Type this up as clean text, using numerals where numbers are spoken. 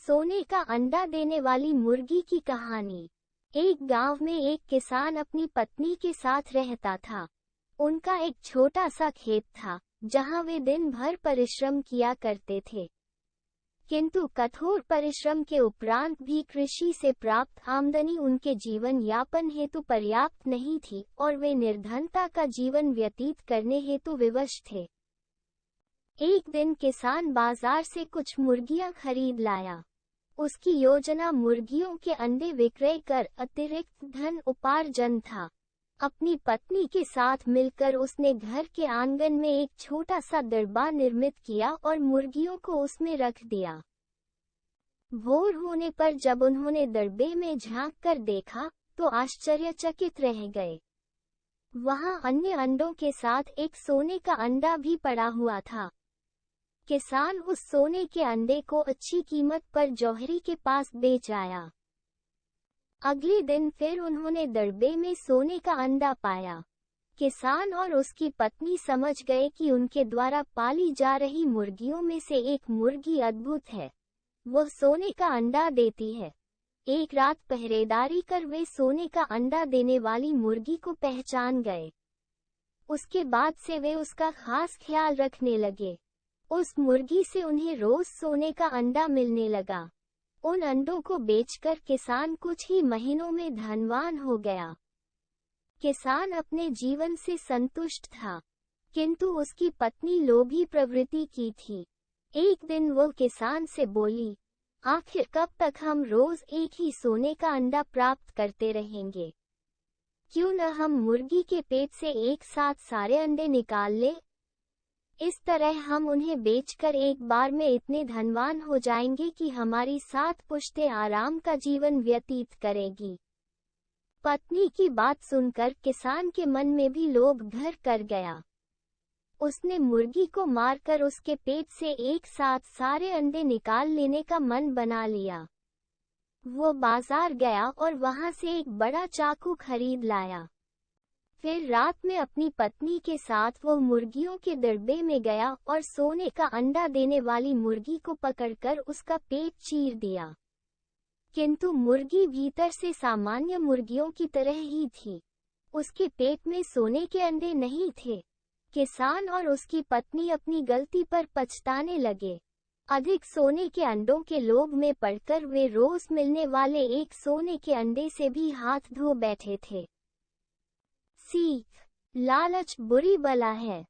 सोने का अंडा देने वाली मुर्गी की कहानी। एक गांव में एक किसान अपनी पत्नी के साथ रहता था। उनका एक छोटा सा खेत था जहां वे दिन भर परिश्रम किया करते थे। किंतु कठोर परिश्रम के उपरांत भी कृषि से प्राप्त आमदनी उनके जीवन यापन हेतु पर्याप्त नहीं थी और वे निर्धनता का जीवन व्यतीत करने हेतु विवश थे। एक दिन किसान बाजार से कुछ मुर्गियां खरीद लाया। उसकी योजना मुर्गियों के अंडे विक्रय कर अतिरिक्त धन उपार्जन था। अपनी पत्नी के साथ मिलकर उसने घर के आंगन में एक छोटा सा दरबा निर्मित किया और मुर्गियों को उसमें रख दिया। भोर होने पर जब उन्होंने दरबे में झांक कर देखा तो आश्चर्यचकित रह गए। वहां अन्य अंडों के साथ एक सोने का अंडा भी पड़ा हुआ था। किसान उस सोने के अंडे को अच्छी कीमत पर जौहरी के पास बेच आया। अगले दिन फिर उन्होंने दरबे में सोने का अंडा पाया। किसान और उसकी पत्नी समझ गए कि उनके द्वारा पाली जा रही मुर्गियों में से एक मुर्गी अद्भुत है। वह सोने का अंडा देती है। एक रात पहरेदारी कर वे सोने का अंडा देने वाली मुर्गी को पहचान गए। उसके बाद से वे उसका खास ख्याल रखने लगे। उस मुर्गी से उन्हें रोज सोने का अंडा मिलने लगा। उन अंडों को बेचकर किसान कुछ ही महीनों में धनवान हो गया। किसान अपने जीवन से संतुष्ट था, किंतु उसकी पत्नी लोभी प्रवृत्ति की थी। एक दिन वो किसान से बोली, आखिर कब तक हम रोज एक ही सोने का अंडा प्राप्त करते रहेंगे? क्यों न हम मुर्गी के पेट से एक साथ सारे अंडे निकाल ले? इस तरह हम उन्हें बेचकर एक बार में इतने धनवान हो जाएंगे कि हमारी 7 पुश्तें आराम का जीवन व्यतीत करेगी। पत्नी की बात सुनकर किसान के मन में भी लोभ घर कर गया। उसने मुर्गी को मारकर उसके पेट से एक साथ सारे अंडे निकाल लेने का मन बना लिया। वो बाजार गया और वहां से एक बड़ा चाकू खरीद लाया। फिर रात में अपनी पत्नी के साथ वो मुर्गियों के दरबे में गया और सोने का अंडा देने वाली मुर्गी को पकड़कर उसका पेट चीर दिया। किंतु मुर्गी भीतर से सामान्य मुर्गियों की तरह ही थी। उसके पेट में सोने के अंडे नहीं थे। किसान और उसकी पत्नी अपनी गलती पर पछताने लगे। अधिक सोने के अंडों के लोभ में पड़कर वे रोज मिलने वाले एक सोने के अंडे से भी हाथ धो बैठे थे। सीख, लालच बुरी बला है।